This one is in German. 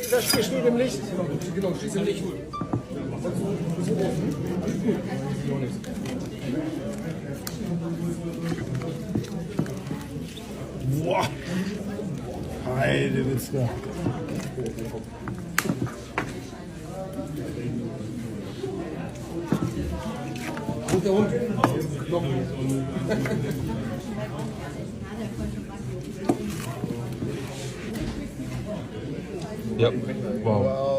Das steht im Licht. Genau, steht im Licht. Boah! Heidewitzka. Und der Hund. Noch. Ja, wow.